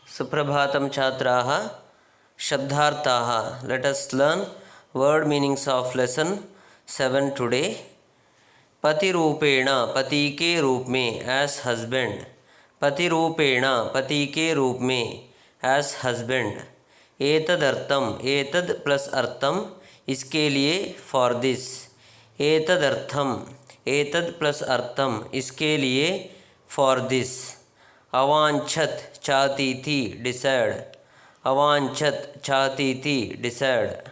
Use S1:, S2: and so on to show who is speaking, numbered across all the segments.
S1: सुप्रभातं छात्राः शब्दार्थाः let us learn word meanings of lesson 7 today पति रूपेण पति के रूप में एज हस्बैंड पति रूपेण पति के रूप में एज हस्बैंड एतदर्थम एतद प्लस अर्थम इसके लिए फॉर दिस एतदर्थम एतद प्लस अर्थम इसके लिए फॉर दिस अवांछत चाहती थी डिसाइड अवांछत चाहती थी डिसाइड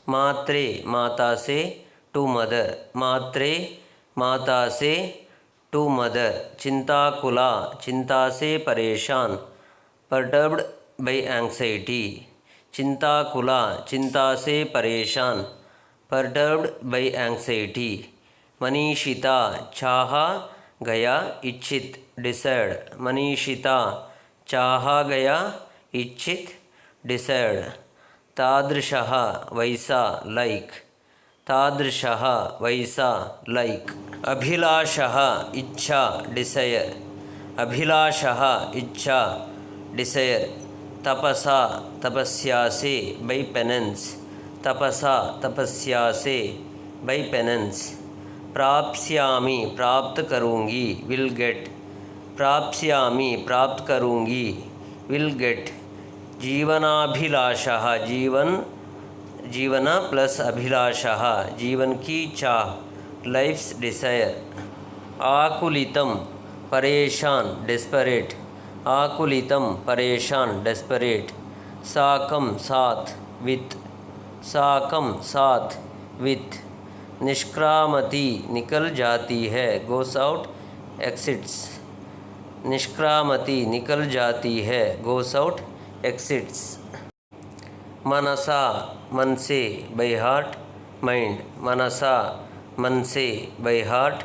S1: मात्रे माता से टू मदर मात्रे माता से टू मदर चिंताकुला चिंता से परेशान परटर्ब्ड बाय एंग्जाइटी चिंताकुला चिंता से परेशान परटर्ब्ड बाय एंग्जाइटी मनीषिता चाहा गया इच्छित डिसाइड मनीषिता चाहा गया इच्छित डिसाइड तादृशः वैसा लाइक तादृशः वैसा लाइक अभिलाषः इच्छा डिसायर अभिलाषः इच्छा डिसायर तपसा तपस्या से बाय पेनेंस तपसा तपस्या से बाय पेनेंस प्राप्स्यामि प्राप्त करूँगी विल गेट प्राप्स्यामि प्राप्त करूँगी विल गेट जीवनाभिलाषः जीवन प्लस अभिलाषः जीवन की चाह लाइफ्स डिसायर आकुलितम परेशान डेस्परेट आकुलितम परेशान डेस्परेट साकम साथ विथ निष्क्रामति निकल जाती है गोस आउट एक्सिट्स निष्क्रामति निकल जाती है गोस आउट एक्सिट्स मनसा मन से बाय हार्ट माइंड मनसा मन से बाय हार्ट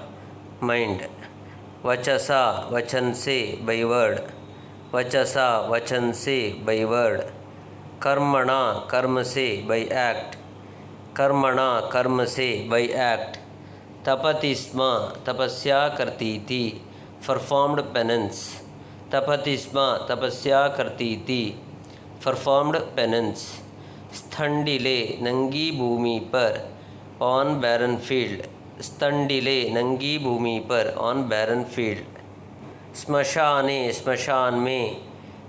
S1: माइंड वचसा वचन से बाय वर्ड वचसा वचन से बाय वर्ड कर्मणा कर्म से बाय एक्ट कर्मणा कर्म से बाय एक्ट तपति स्म तपस्या करती थी परफॉर्म्ड पेनेंस तपति स्म तपस्या करती थी परफॉर्म्ड पेनेंस स्थंडिले नंगी भूमि पर ऑन बैरन फील्ड स्थंडिले नंगी भूमि पर ऑन बैरन फील्ड श्मशाने श्मशान में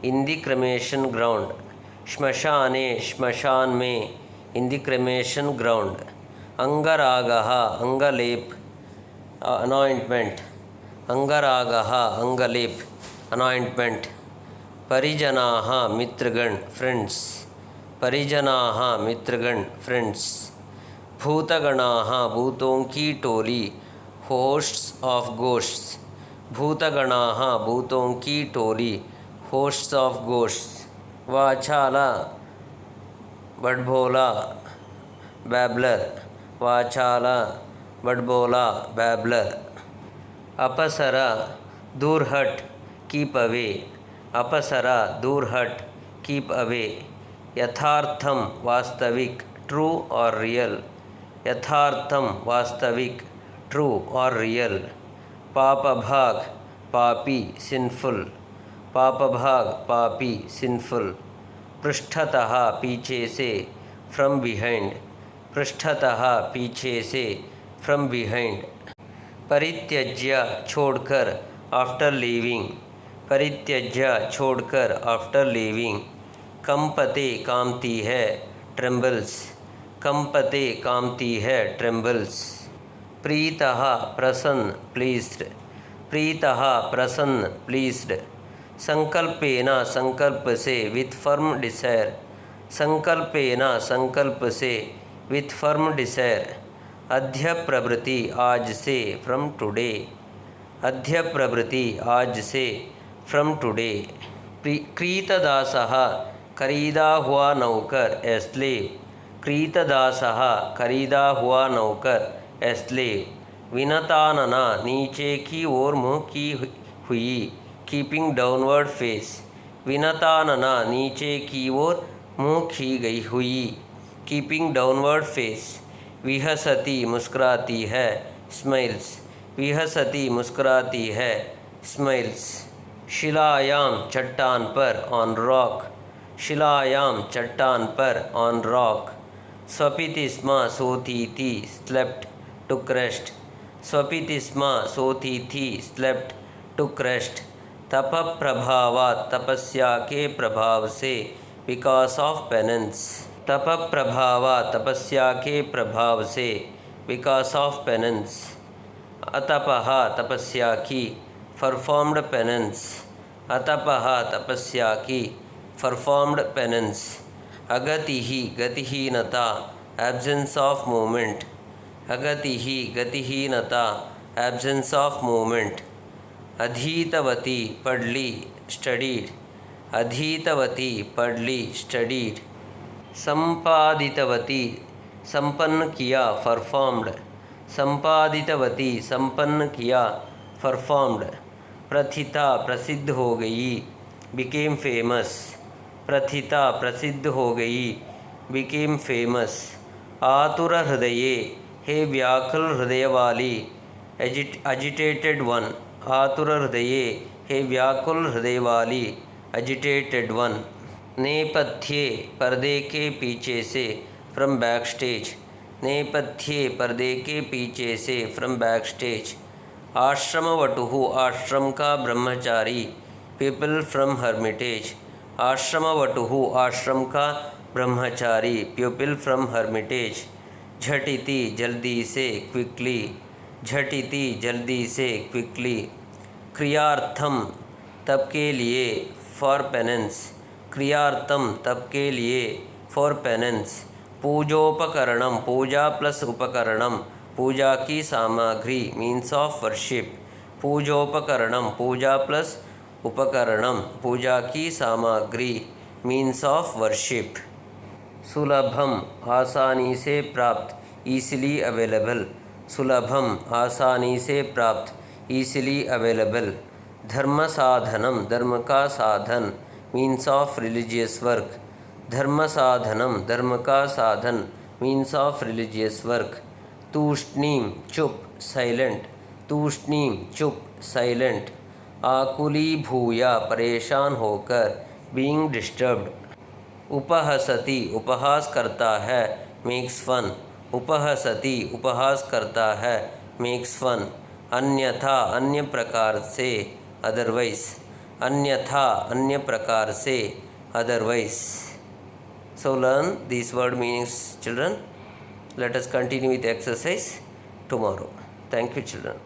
S1: इन द क्रेमेशन ग्राउंड श्मशाने श्मशान में इन द क्रेमेशन ग्राउंड अंगरागः अंगलेप अनॉइंटमेंट अंगरागः अंगलेप अनॉइंटमेंट परिजनाः मित्रगण फ्रेंड्स परिजनाः मित्रगण फ्रेंड्स भूतगणाः भूतों की टोली होस्ट्स ऑफ गोस्ट्स भूतगणाः भूतों की टोली होस्ट्स ऑफ गोस्ट्स वाचाला बड़भोला बैबलर वाचाला बड़भोला बैबलर अपसरा दूर हट कीप अवे अपसरा दूर हट कीप अवे यथार्थम वास्तविक ट्रू और रियल यथार्थम वास्तविक ट्रू और रियल पापभाग पापी सिंफुल पापभाग पापी सिंफुल पृष्ठतः पीछे से फ्रॉम बिहाइंड पृष्ठतः पीछे से फ्रॉम बिहाइंड परित्यज्य छोड़कर आफ्टर लीविंग परित्यज्य छोड़कर आफ्टर लीविंग कंपते कामती है ट्रेम्बल्स कंपते कामती है ट्रेम्बल्स प्रीतः प्रसन्न प्लीज्ड प्रीतः प्रसन्न प्लीज्ड संकल्पेन संकल्प से विथ फर्म डिसायर संकल्पेन संकल्प से विथ फर्म डिसायर अद्य प्रभृति आज से फ्रॉम टुडे अद्य प्रभृति आज से फ्रॉम टुडे क्रीतदासः खरीदा हुआ नौकर ए स्लेव क्रीतदासः खरीदा हुआ नौकर ए स्लेव विनतानना नीचे की ओर मुँह की हुई कीपिंग डाउनवर्ड फेस विनतानना नीचे की ओर मुँह की गई हुई कीपिंग डाउनवर्ड फेस विहसती मुस्कुराती है स्माइल्स विहसती मुस्कुराती है स्माइल्स शिलायाम चट्टान पर, ऑन रॉक, शिलायाम चट्टान पर, ऑन रॉक। स्वपिति स्म सोती थी, स्लेप्ट, टुक रेस्ट, स्वपिति स्म सोती थी, स्लेप्ट, टुक रेस्ट। तप प्रभावात्, तपस्या के प्रभाव से, बिकॉज ऑफ पेनेंस, तप प्रभावात्, तपस्या के प्रभाव से, बिकॉज ऑफ पेनेंस। अतपः, तपस्या की, परफॉर्म्ड पेनेंस, अतपः, तपस्या की, परफॉर्म्ड पेनेंस। अगतिः, गतिहीनता, एब्सेंस ऑफ मूवमेंट, अगतिः, गतिहीनता, एब्सेंस ऑफ मूवमेंट। अधीतवती, पढ़ ली, स्टडीड, अधीतवती, पढ़ ली, स्टडीड। संपादितवती, संपन्न किया, परफॉर्म्ड, संपादितवती, संपन्न किया, परफॉर्म्ड। प्रथिता, प्रसिद्ध हो गई, बिकेम फेमस, प्रथिता, प्रसिद्ध हो गई, बिकेम फेमस। आतुर हृदये, हे व्याकुल हृदय वाली, एजिटेटेड वन, आतुर हृदये, हे व्याकुल हृदय वाली, एजिटेटेड वन। नेपथ्ये, पर्दे के पीछे से, फ्रॉम बैक स्टेज, नेपथ्ये, पर्दे के पीछे से, फ्रॉम बैक स्टेज। आश्रमवटुः, आश्रम का ब्रह्मचारी, पीपल फ्रॉम हर्मिटेज, आश्रमवटुः, आश्रम का ब्रह्मचारी, प्यूपिल फ्रॉम हर्मिटेज। झटिति, जल्दी से, क्विकली, झटिति, जल्दी से, क्विकली। क्रियार्थम, तब के लिए, फॉर पेनेंस, क्रियार्थम, तब के लिए, फॉर पेनेंस। पूजोपकरणम, पूजा प्लस उपकरणम, पूजा की सामग्री, मीन्स ऑफ वर्शिप, पूजोपकरणम, पूजा प्लस उपकरणम, पूजा की सामग्री, मीन्स ऑफ वर्शिप। सुलभम, आसानी से प्राप्त, ईसिली अवेलेबल, सुलभम, आसानी से प्राप्त, ईसिली अवेलेबल। धर्म साधनम, धर्म का साधन, मीन्स ऑफ रिलीजियस वर्क, धर्म साधनम, धर्म का साधन, मीन्स ऑफ रिलीजियस वर्क। तूष्णीम, चुप, साइलेंट, तूष्णीम, चुप, साइलेंट। आकुली भूया, परेशान होकर, बीइंग डिस्टर्ब्ड। उपहसति, उपहास करता है, मेक्स फन, उपहसति, उपहास करता है, मेक्स फन। अन्यथा, अन्य प्रकार से, अदरवाइज, अन्यथा, अन्य प्रकार से, otherwise. So learn these word meanings, children. Let us continue with exercise tomorrow. Thank you, children.